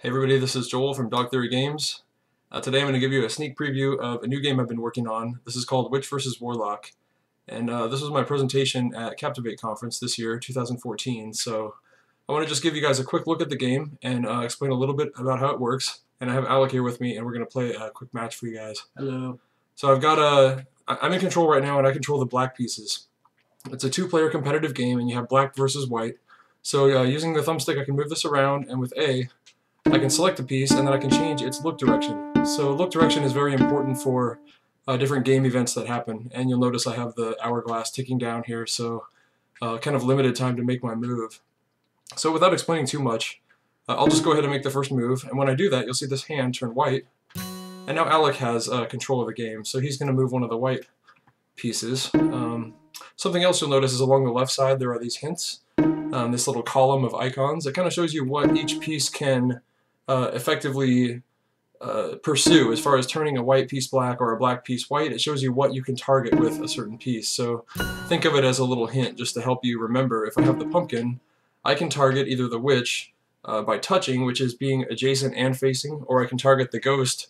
Hey everybody, this is Joel from Dog Theory Games. Today I'm going to give you a sneak preview of a new game I've been working on. This is called WitchVsWarlock, and this was my presentation at Captivate Conference this year, 2014. So I want to just give you guys a quick look at the game and explain a little bit about how it works. And I have Alec here with me, and we're going to play a quick match for you guys. Hello. So I'm in control right now, and I control the black pieces. It's a two-player competitive game, and you have black versus white. So using the thumbstick, I can move this around, and with A, I can select a piece and then I can change its look direction. So look direction is very important for different game events that happen, and you'll notice I have the hourglass ticking down here, so kind of limited time to make my move. So without explaining too much, I'll just go ahead and make the first move, and when I do that you'll see this hand turn white, and now Alec has control of the game, so he's going to move one of the white pieces. Something else you'll notice is along the left side there are these hints, this little column of icons. It kind of shows you what each piece can effectively pursue as far as turning a white piece black or a black piece white. It shows you what you can target with a certain piece. So think of it as a little hint just to help you remember. If I have the pumpkin, I can target either the witch by touching, which is being adjacent and facing, or I can target the ghost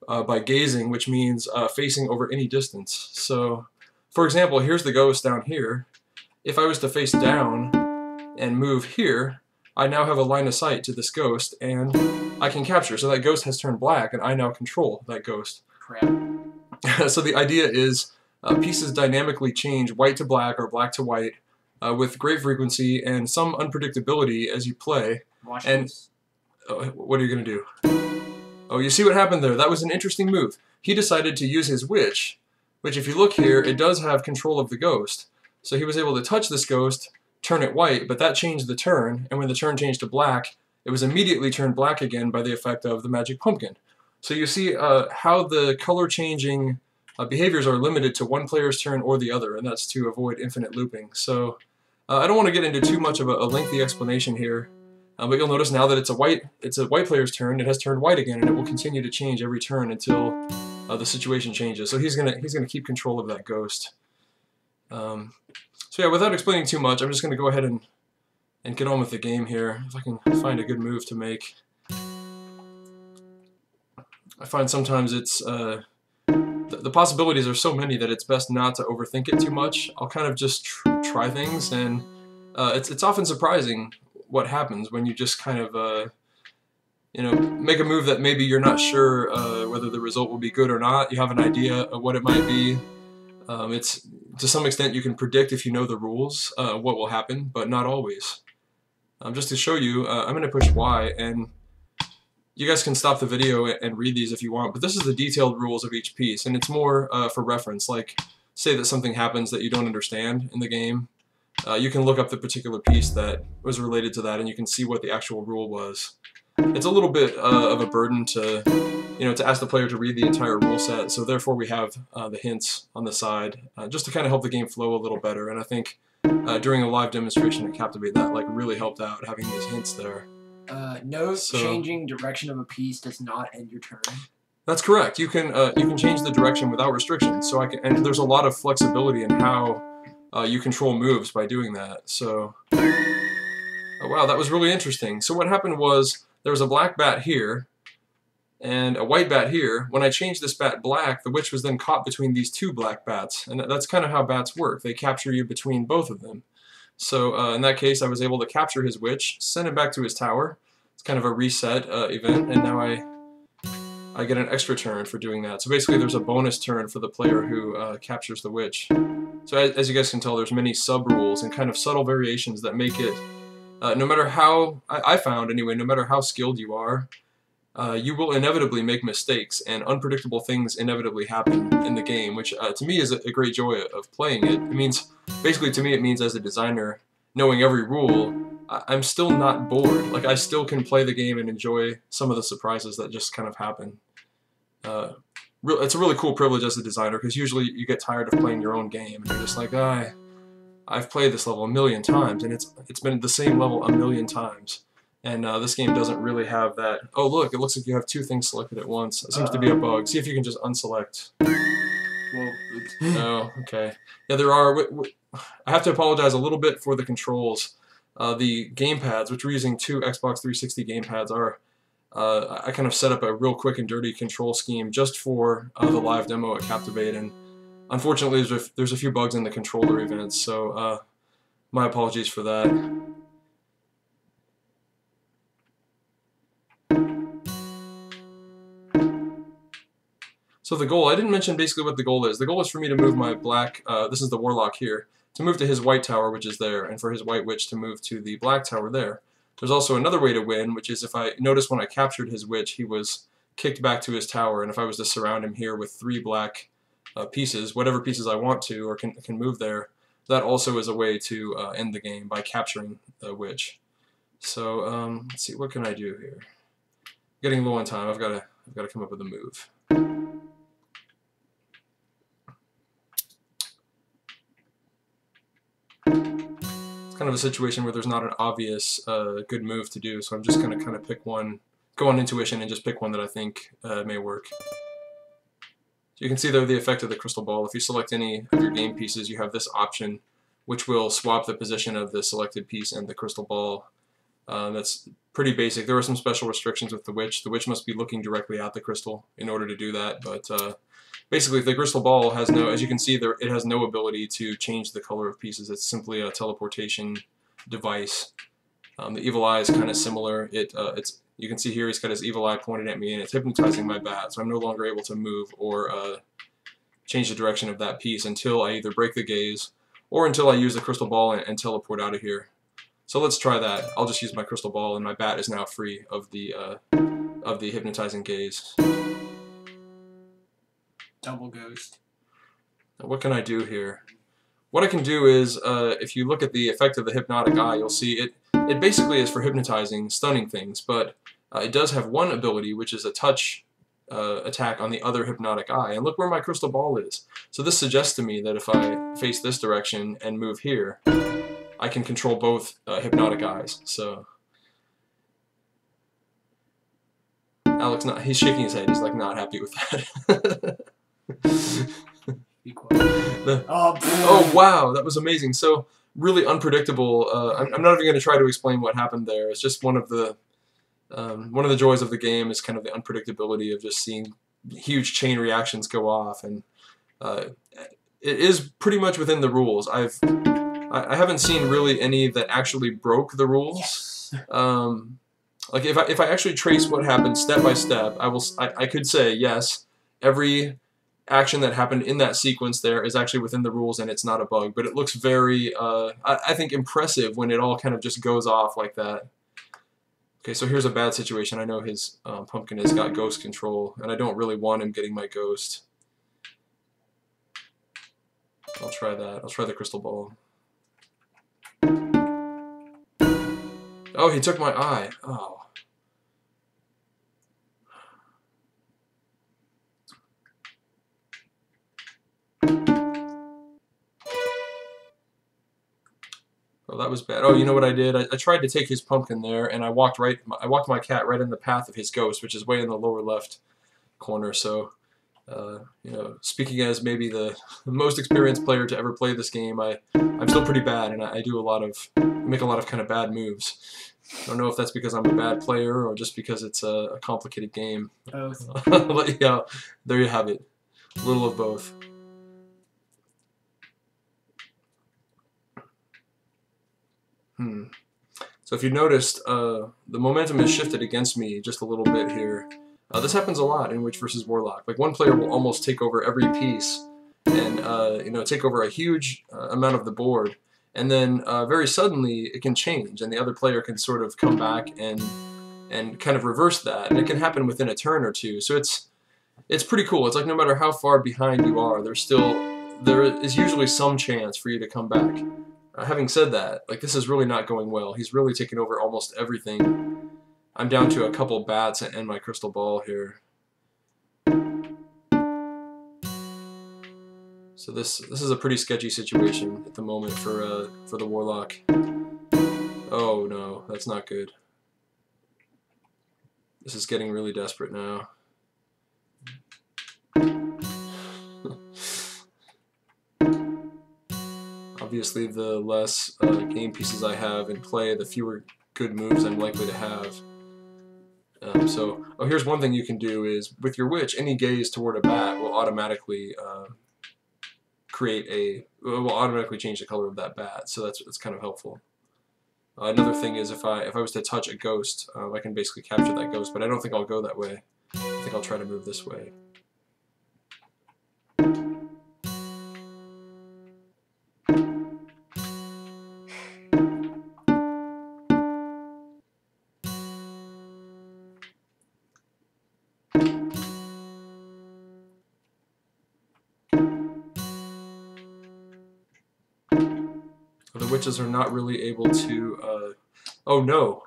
by gazing, which means facing over any distance. So for example, here's the ghost down here. If I was to face down and move here, I now have a line of sight to this ghost, and I can capture. So that ghost has turned black, and I now control that ghost. Crap. So the idea is pieces dynamically change white to black or black to white with great frequency and some unpredictability as you play. Watch and this. What are you going to do? Oh, you see what happened there? That was an interesting move. He decided to use his witch, which if you look here, it does have control of the ghost. So he was able to touch this ghost, turn it white, but that changed the turn, and when the turn changed to black, it was immediately turned black again by the effect of the magic pumpkin. So you see how the color changing behaviors are limited to one player's turn or the other, and that's to avoid infinite looping. So I don't want to get into too much of a lengthy explanation here, but you'll notice now that it's a white player's turn. It has turned white again, and it will continue to change every turn until the situation changes. So he's gonna keep control of that ghost. So yeah, without explaining too much, I'm just going to go ahead and get on with the game here, if I can find a good move to make. I find sometimes it's, the possibilities are so many that it's best not to overthink it too much. I'll kind of just try things, and it's often surprising what happens when you just kind of, you know, make a move that maybe you're not sure whether the result will be good or not. You have an idea of what it might be. It's to some extent you can predict if you know the rules what will happen, but not always. Just to show you, I'm going to push Y, and you guys can stop the video and read these if you want, but this is the detailed rules of each piece, and it's more for reference. Like, say that something happens that you don't understand in the game, you can look up the particular piece that was related to that, and you can see what the actual rule was. It's a little bit of a burden to, you know, to ask the player to read the entire rule set, so therefore we have the hints on the side, just to kind of help the game flow a little better. And I think during a live demonstration at Captivate, that like really helped out, having these hints there. Changing direction of a piece does not end your turn. That's correct. You can change the direction without restrictions. So and there's a lot of flexibility in how you control moves by doing that. So, oh, wow, that was really interesting. So what happened was there was a black bat here and a white bat here. When I changed this bat black, the witch was then caught between these two black bats, and that's kind of how bats work. They capture you between both of them. So in that case, I was able to capture his witch, send him back to his tower. It's kind of a reset event, and now I get an extra turn for doing that. So basically there's a bonus turn for the player who captures the witch. So as you guys can tell, there's many sub-rules and kind of subtle variations that make it, no matter how, I found anyway, no matter how skilled you are, you will inevitably make mistakes, and unpredictable things inevitably happen in the game, which to me is a great joy of playing it. It means, basically to me it means as a designer, knowing every rule, I'm still not bored. Like, I still can play the game and enjoy some of the surprises that just kind of happen. It's a really cool privilege as a designer, because usually you get tired of playing your own game, and you're just like, I've played this level a million times, and it's been the same level a million times. And this game doesn't really have that. Oh look, it looks like you have two things selected at once. It seems to be a bug. See if you can just unselect. Whoa, oops. Oh, okay. Yeah, there are. I have to apologize a little bit for the controls. The gamepads, which we're using two Xbox 360 gamepads, are I kind of set up a real quick and dirty control scheme just for the live demo at Captivate, and unfortunately there's a few bugs in the controller events, so my apologies for that. So the goal, I didn't mention basically what the goal is. The goal is for me to move my black, this is the Warlock here, to move to his white tower, which is there, and for his white witch to move to the black tower there. There's also another way to win, which is if I notice when I captured his witch, he was kicked back to his tower, and if I was to surround him here with 3 black pieces, whatever pieces I want to or can move there, that also is a way to end the game by capturing the witch. So let's see, what can I do here? Getting low on time. I've got to come up with a move. It's kind of a situation where there's not an obvious good move to do, so I'm just going to kind of pick one, go on intuition and just pick one that I think may work. So you can see there the effect of the crystal ball. If you select any of your game pieces, you have this option which will swap the position of the selected piece and the crystal ball. That's pretty basic. There are some special restrictions with the witch. The witch must be looking directly at the crystal in order to do that, but basically the crystal ball has no, as you can see there, it has no ability to change the color of pieces. It's simply a teleportation device. The evil eye is kind of similar. You can see here he's got his evil eye pointed at me and it's hypnotizing my bat, so I'm no longer able to move or change the direction of that piece until I either break the gaze or until I use the crystal ball and teleport out of here. So let's try that. I'll just use my crystal ball and my bat is now free of the hypnotizing gaze. Double ghost. Now what can I do here? What I can do is, if you look at the effect of the hypnotic eye, you'll see it basically is for hypnotizing, stunning things, but it does have one ability, which is a touch attack on the other hypnotic eye. And look where my crystal ball is. So this suggests to me that if I face this direction and move here, I can control both hypnotic eyes. So Alex, he's shaking his head. He's like not happy with that. Be quiet. Oh wow, that was amazing. So really unpredictable. I'm not even going to try to explain what happened there. It's just one of the joys of the game is kind of the unpredictability of just seeing huge chain reactions go off, and it is pretty much within the rules. I haven't seen really any that actually broke the rules. Yes. Like if I actually trace what happened step by step, I could say yes, every action that happened in that sequence there is actually within the rules and it's not a bug. But it looks very, I think, impressive when it all kind of just goes off like that. Okay, so here's a bad situation. I know his pumpkin has got ghost control, and I don't really want him getting my ghost. I'll try that. I'll try the crystal ball. Oh, he took my eye. Oh. Oh, that was bad. Oh, you know what I did? I tried to take his pumpkin there, and I walked my cat right in the path of his ghost, which is way in the lower left corner. So, you know, speaking as maybe the most experienced player to ever play this game, I'm still pretty bad, and I make a lot of kind of bad moves. I don't know if that's because I'm a bad player or just because it's a complicated game. Both. But yeah, there you have it. A little of both. So if you noticed, the momentum has shifted against me just a little bit here. This happens a lot in WitchVsWarlock. Like one player will almost take over every piece and you know, take over a huge amount of the board, and then very suddenly it can change, and the other player can sort of come back and kind of reverse that, and it can happen within a turn or two. So it's pretty cool. It's like no matter how far behind you are, there is usually some chance for you to come back. Having said that, like this is really not going well. He's really taken over almost everything. I'm down to a couple bats and my crystal ball here. So this is a pretty sketchy situation at the moment for the Warlock. Oh no, that's not good. This is getting really desperate now. Obviously, the less game pieces I have in play, the fewer good moves I'm likely to have. Oh, here's one thing you can do is with your witch, any gaze toward a bat will automatically will automatically change the color of that bat. So that's kind of helpful. Another thing is if I was to touch a ghost, I can basically capture that ghost, but I don't think I'll go that way. I think I'll try to move this way. The witches are not really able to... oh no!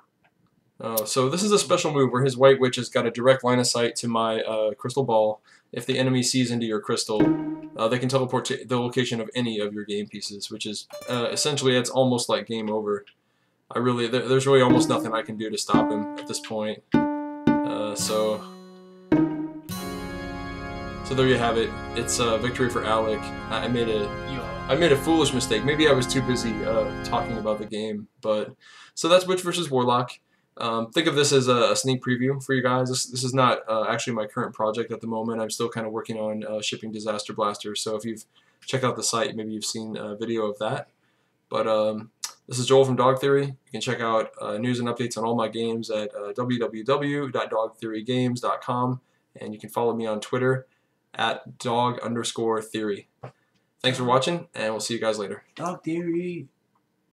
So this is a special move where his white witch has got a direct line of sight to my crystal ball. If the enemy sees into your crystal, they can teleport to the location of any of your game pieces, which is essentially it's almost like game over. There's really almost nothing I can do to stop him at this point. So there you have it. It's victory for Alec. I made a foolish mistake. Maybe I was too busy talking about the game, but so that's Witch vs. Warlock. Think of this as a sneak preview for you guys. This is not actually my current project at the moment. I'm still kind of working on shipping Disaster Blaster. So if you've checked out the site, maybe you've seen a video of that. But this is Joel from Dog Theory. You can check out news and updates on all my games at www.dogtheorygames.com, and you can follow me on Twitter at dog_theory. Thanks for watching, and we'll see you guys later. Dog Theory.